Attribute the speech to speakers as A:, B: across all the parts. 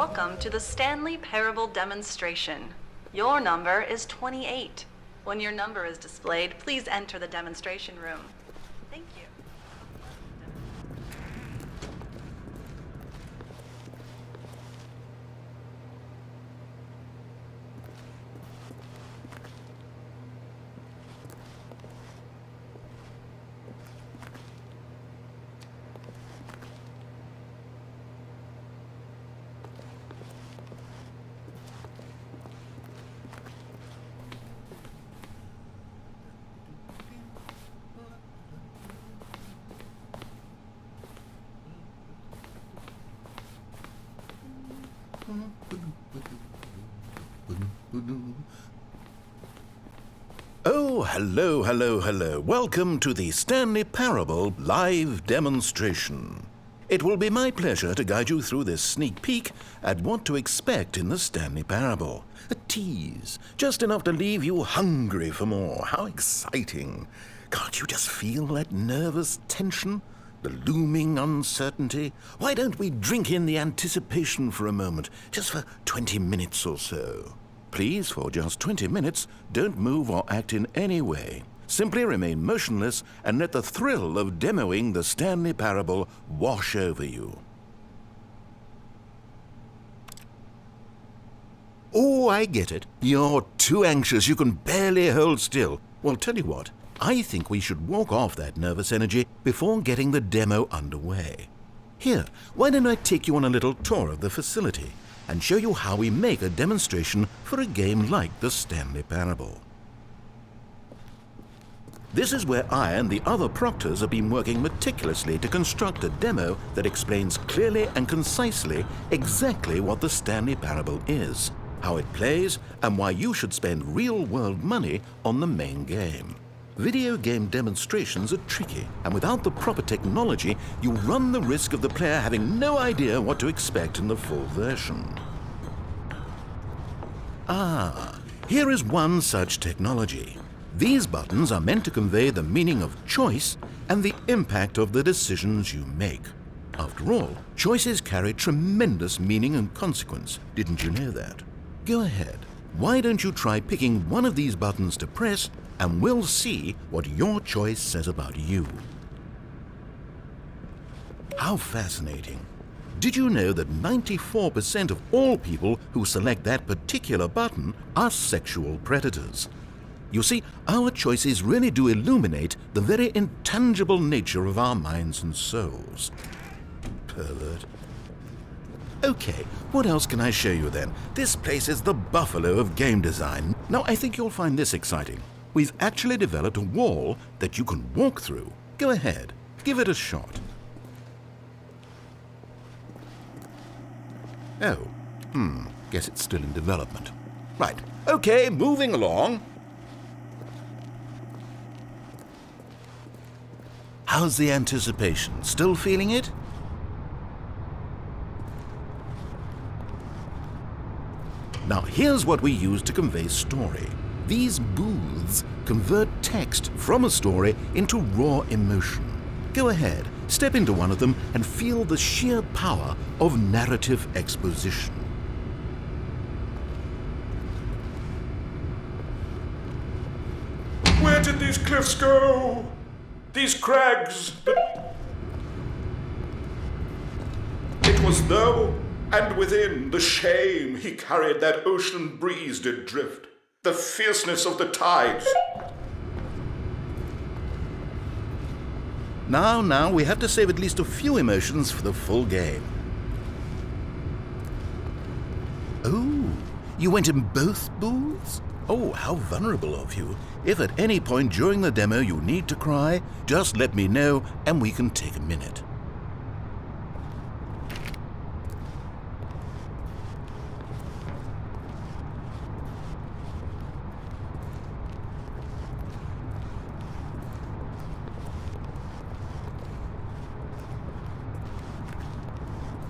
A: Welcome to the Stanley Parable demonstration. Your number is 28. When your number is displayed, please enter the demonstration room. Thank you.
B: Oh, hello. Welcome to the Stanley Parable live demonstration. It will be my pleasure to guide you through this sneak peek at what to expect in the Stanley Parable. A tease, just enough to leave you hungry for more. How exciting. Can't you just feel that nervous tension? The looming uncertainty? Why don't we drink in the anticipation for a moment, just for 20 minutes or so? Please, for just 20 minutes, don't move or act in any way. Simply remain motionless and let the thrill of demoing the Stanley Parable wash over you. Oh, I get it. You're too anxious. You can barely hold still. Well, tell you what. I think we should walk off that nervous energy before getting the demo underway. Here, why don't I take you on a little tour of the facility and show you how we make a demonstration for a game like the Stanley Parable. This is where I and the other proctors have been working meticulously to construct a demo that explains clearly and concisely exactly what the Stanley Parable is, how it plays, and why you should spend real-world money on the main game. Video game demonstrations are tricky, and without the proper technology, you run the risk of the player having no idea what to expect in the full version. Here is one such technology. These buttons are meant to convey the meaning of choice and the impact of the decisions you make. After all, choices carry tremendous meaning and consequence. Didn't you know that? Go ahead. Why don't you try picking one of these buttons to press, and we'll see what your choice says about you. How fascinating. Did you know that 94% of all people who select that particular button are sexual predators? You see, our choices really do illuminate the very intangible nature of our minds and souls. Pervert. Okay, what else can I show you then? This place is the buffalo of game design. Now, I think you'll find this exciting. We've actually developed a wall that you can walk through. Go ahead, give it a shot. Oh, guess it's still in development. Right, okay, moving along. How's the anticipation? Still feeling it? Now, here's what we use to convey story. These booths convert text from a story into raw emotion. Go ahead, step into one of them and feel the sheer power of narrative exposition.
C: Where did these cliffs go? These crags? It was though, and within the shame he carried that ocean breeze did drift, the fierceness of the tides.
B: Now, we have to save at least a few emotions for the full game. Oh, you went in both booths? Oh, how vulnerable of you. If at any point during the demo you need to cry, just let me know and we can take a minute.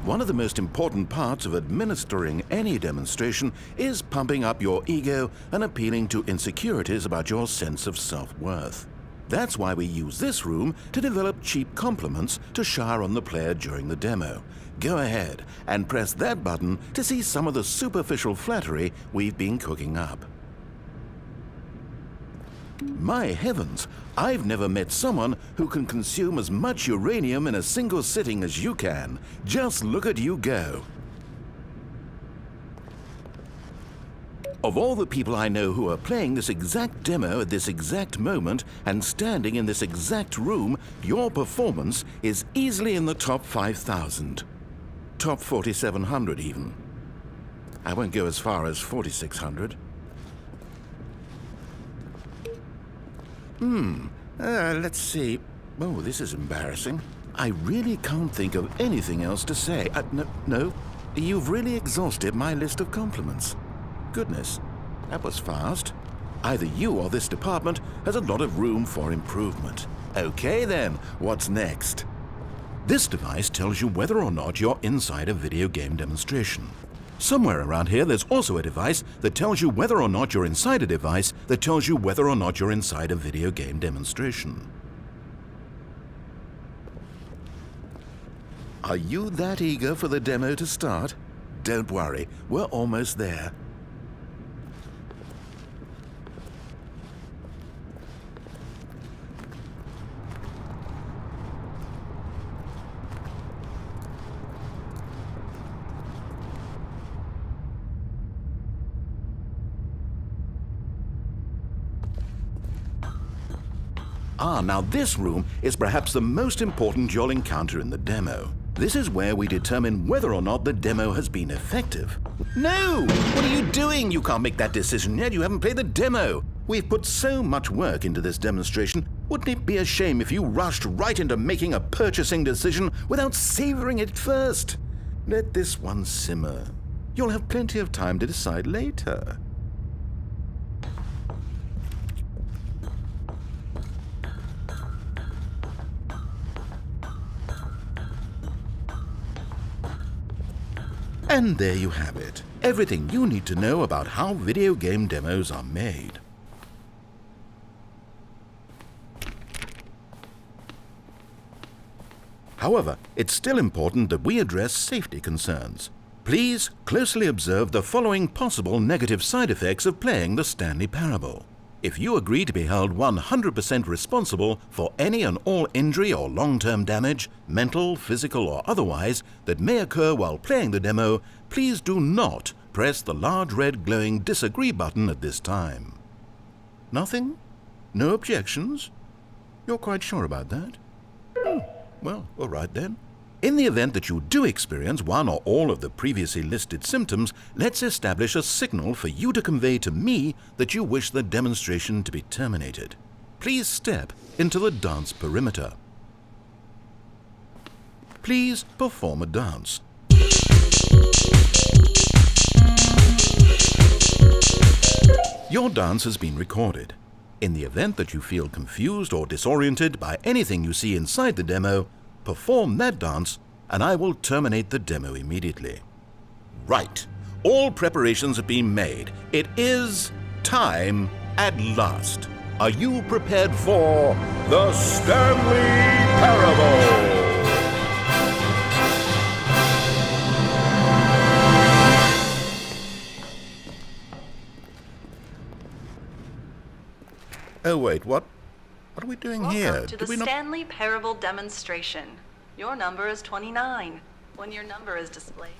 B: One of the most important parts of administering any demonstration is pumping up your ego and appealing to insecurities about your sense of self-worth. That's why we use this room to develop cheap compliments to shower on the player during the demo. Go ahead and press that button to see some of the superficial flattery we've been cooking up. My heavens, I've never met someone who can consume as much uranium in a single sitting as you can. Just look at you go. Of all the people I know who are playing this exact demo at this exact moment and standing in this exact room, your performance is easily in the top 5,000. Top 4,700 even. I won't go as far as 4,600. Let's see. Oh, this is embarrassing. I really can't think of anything else to say. No, you've really exhausted my list of compliments. Goodness, that was fast. Either you or this department has a lot of room for improvement. Okay then, what's next? This device tells you whether or not you're inside a video game demonstration. Somewhere around here there's also a device that tells you whether or not you're inside a device that tells you whether or not you're inside a video game demonstration. Are you that eager for the demo to start? Don't worry, we're almost there. Now this room is perhaps the most important you'll encounter in the demo. This is where we determine whether or not the demo has been effective. No! What are you doing? You can't make that decision yet. You haven't played the demo. We've put so much work into this demonstration. Wouldn't it be a shame if you rushed right into making a purchasing decision without savoring it first? Let this one simmer. You'll have plenty of time to decide later. And there you have it. Everything you need to know about how video game demos are made. However, it's still important that we address safety concerns. Please closely observe the following possible negative side effects of playing the Stanley Parable. If you agree to be held 100% responsible for any and all injury or long-term damage, mental, physical, or otherwise, that may occur while playing the demo, please do not press the large red glowing disagree button at this time. Nothing? No objections? You're quite sure about that? Well, all right then. In the event that you do experience one or all of the previously listed symptoms, let's establish a signal for you to convey to me that you wish the demonstration to be terminated. Please step into the dance perimeter. Please perform a dance. Your dance has been recorded. In the event that you feel confused or disoriented by anything you see inside the demo, perform that dance, and I will terminate the demo immediately. Right. All preparations have been made. It is time at last. Are you prepared for the Stanley Parable? Oh wait, what? What are we doing here?
A: Welcome to the Stanley Parable demonstration. Your number is 29. When your number is displayed.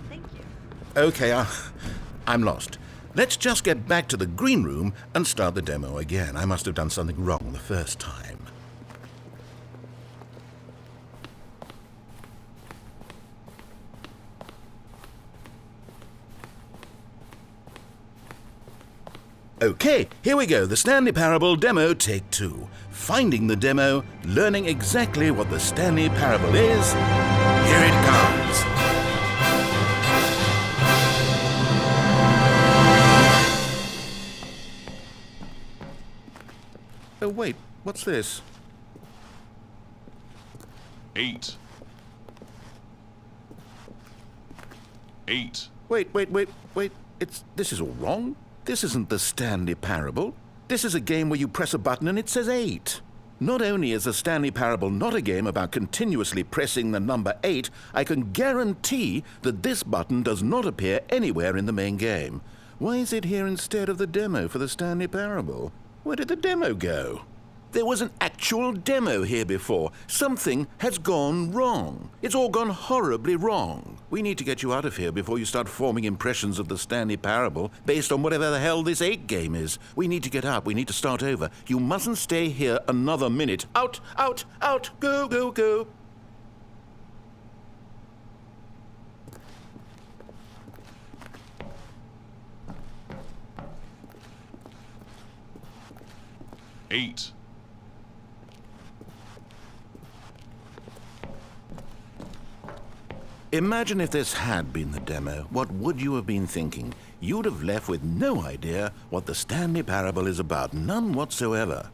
A: Thank you.
B: Okay, I'm lost. Let's just get back to the green room and start the demo again. I must have done something wrong the first time. Okay, here we go. The Stanley Parable demo, take 2. Finding the demo, learning exactly what the Stanley Parable is. Here it comes. Oh, wait, what's this?
D: 8. 8.
B: Wait. This is all wrong. This isn't the Stanley Parable. This is a game where you press a button and it says 8. Not only is the Stanley Parable not a game about continuously pressing the number 8, I can guarantee that this button does not appear anywhere in the main game. Why is it here instead of the demo for the Stanley Parable? Where did the demo go? There was an actual demo here before. Something has gone wrong. It's all gone horribly wrong. We need to get you out of here before you start forming impressions of the Stanley Parable based on whatever the hell this 8 game is. We need to get out. We need to start over. You mustn't stay here another minute. Out, out, out. Go, go, go.
D: Eight.
B: Imagine if this had been the demo. What would you have been thinking? You'd have left with no idea what the Stanley Parable is about. None whatsoever.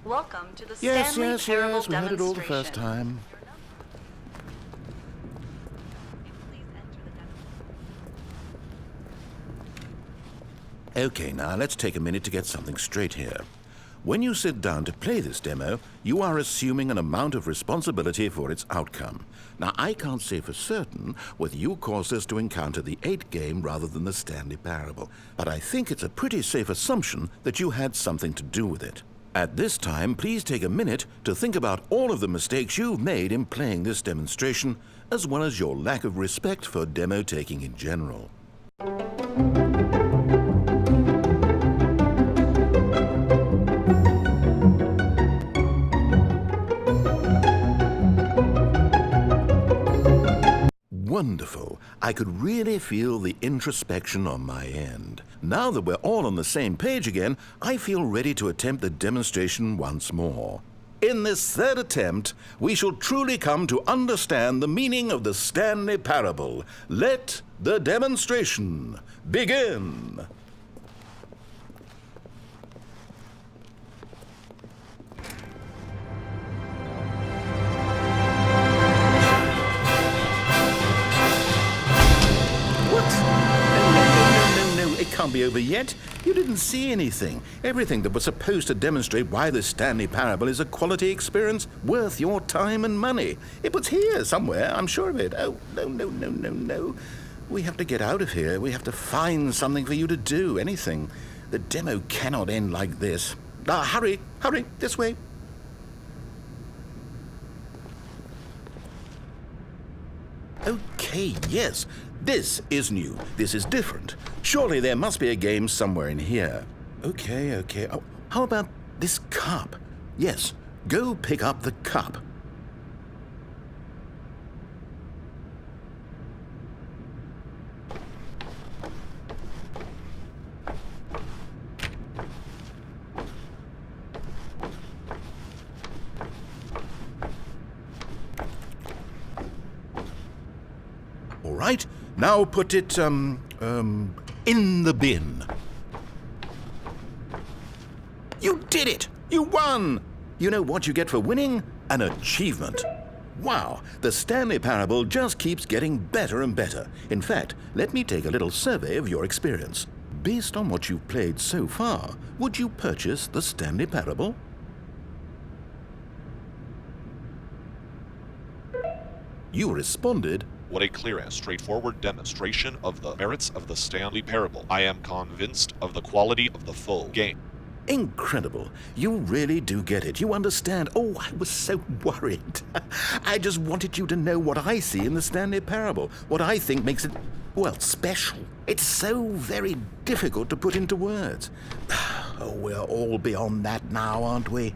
A: Welcome to the
B: Yes,
A: Stanley
B: yes,
A: Parable
B: yes. We heard it all the first
A: demonstration.
B: time.
A: Please enter the demonstration.
B: Okay, now let's take a minute to get something straight here. When you sit down to play this demo, you are assuming an amount of responsibility for its outcome. Now, I can't say for certain whether you caused us to encounter the 8 game rather than the Stanley Parable, but I think it's a pretty safe assumption that you had something to do with it. At this time, please take a minute to think about all of the mistakes you've made in playing this demonstration, as well as your lack of respect for demo taking in general. Wonderful. I could really feel the introspection on my end. Now that we're all on the same page again, I feel ready to attempt the demonstration once more. In this third attempt, we shall truly come to understand the meaning of the Stanley Parable. Let the demonstration begin. It can't be over yet. You didn't see anything. Everything that was supposed to demonstrate why the Stanley Parable is a quality experience worth your time and money. It was here somewhere, I'm sure of it. Oh, no. We have to get out of here. We have to find something for you to do, anything. The demo cannot end like this. Hurry, this way. Okay, yes. This is new. This is different. Surely there must be a game somewhere in here. Okay. Oh, how about this cup? Yes, go pick up the cup. All right, now put it, in the bin. You did it! You won! You know what you get for winning? An achievement. Wow, the Stanley Parable just keeps getting better and better. In fact, let me take a little survey of your experience. Based on what you've played so far, would you purchase the Stanley Parable? You responded,
D: What a clear and straightforward demonstration of the merits of the Stanley Parable. I am convinced of the quality of the full game.
B: incredible. You really do get it. You understand. Oh, I was so worried. I just wanted you to know what I see in the Stanley Parable, what I think makes it, well, special. It's so very difficult to put into words. Oh, we're all beyond that now, aren't we?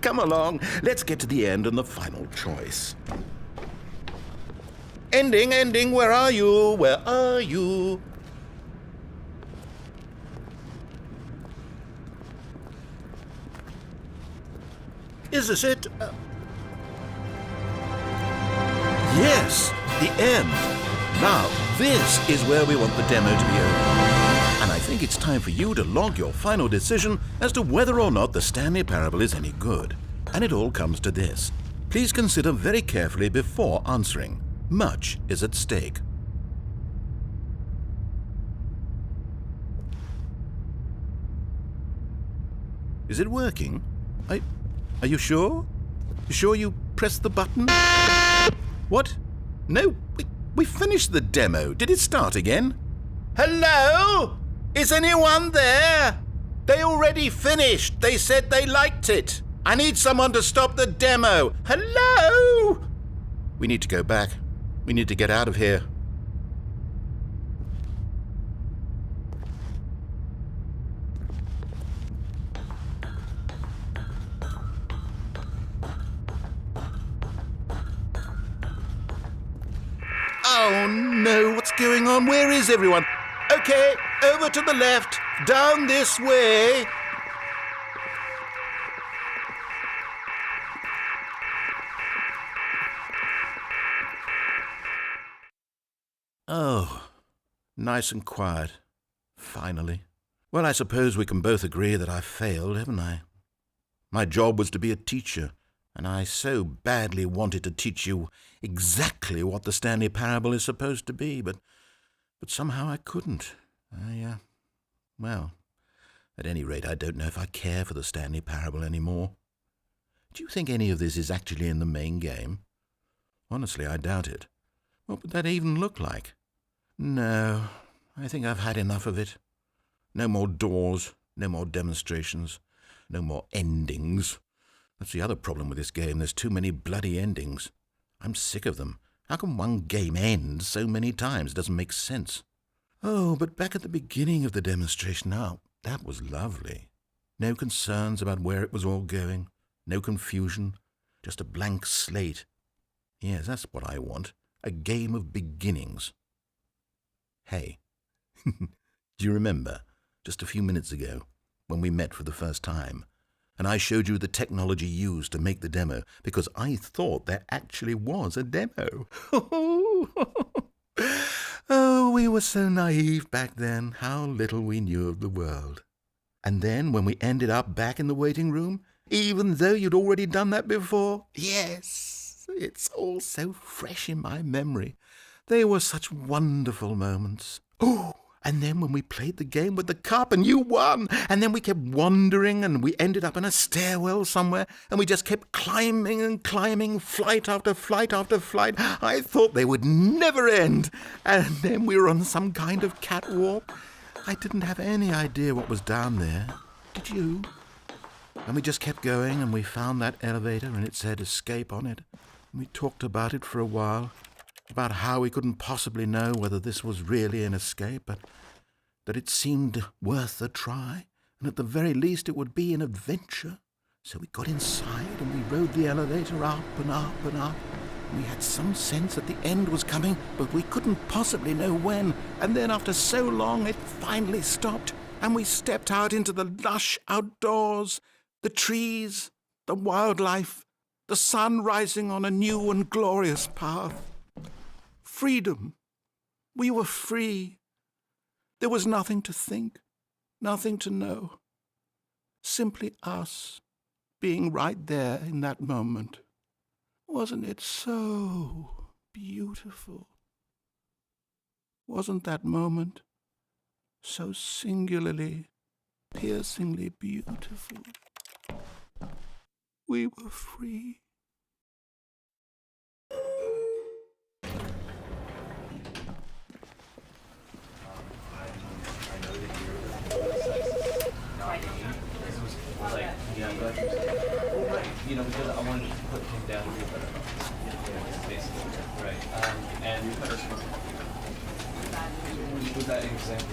B: Come along, let's get to the end and the final choice. Ending, where are you? Where are you? Is this it? Yes, the end. Now, this is where we want the demo to be over. And I think it's time for you to log your final decision as to whether or not the Stanley Parable is any good. And it all comes to this. Please consider very carefully before answering. Much is at stake. Is it working? Are you sure? You sure you pressed the button? What? No, we finished the demo. Did it start again? Hello? Is anyone there? They already finished. They said they liked it. I need someone to stop the demo. Hello? We need to go back. We need to get out of here. Oh no, what's going on? Where is everyone? Okay, over to the left, down this way. Oh, nice and quiet. Finally. Well, I suppose we can both agree that I failed, haven't I? My job was to be a teacher, and I so badly wanted to teach you exactly what the Stanley Parable is supposed to be, but somehow I couldn't. Well, at any rate, I don't know if I care for the Stanley Parable anymore. Do you think any of this is actually in the main game? Honestly, I doubt it. What would that even look like? No, I think I've had enough of it. No more doors, no more demonstrations, no more endings. That's the other problem with this game. There's too many bloody endings. I'm sick of them. How can one game end so many times? It doesn't make sense. Oh, but back at the beginning of the demonstration, now, that was lovely. No concerns about where it was all going. No confusion. Just a blank slate. Yes, that's what I want. A game of beginnings. Hey, do you remember, just a few minutes ago, when we met for the first time, and I showed you the technology used to make the demo, because I thought there actually was a demo. Oh, we were so naive back then, how little we knew of the world. And then, when we ended up back in the waiting room, even though you'd already done that before, yes, it's all so fresh in my memory. They were such wonderful moments. Oh, and then when we played the game with the cup and you won, and then we kept wandering and we ended up in a stairwell somewhere and we just kept climbing and climbing, flight after flight after flight. I thought they would never end. And then we were on some kind of catwalk. I didn't have any idea what was down there. Did you? And we just kept going and we found that elevator and it said escape on it. And we talked about it for a while. About how we couldn't possibly know whether this was really an escape, but that it seemed worth a try, and at the very least it would be an adventure. So we got inside and we rode the elevator up and up and up. We had some sense that the end was coming, but we couldn't possibly know when. And then after so long it finally stopped, and we stepped out into the lush outdoors, the trees, the wildlife, the sun rising on a new and glorious path. Freedom. We were free. There was nothing to think, nothing to know. Simply us being right there in that moment. Wasn't it so beautiful? Wasn't that moment so singularly, piercingly beautiful? We were free.
E: Because I wanted to put him down here, basically. Right. And with that example,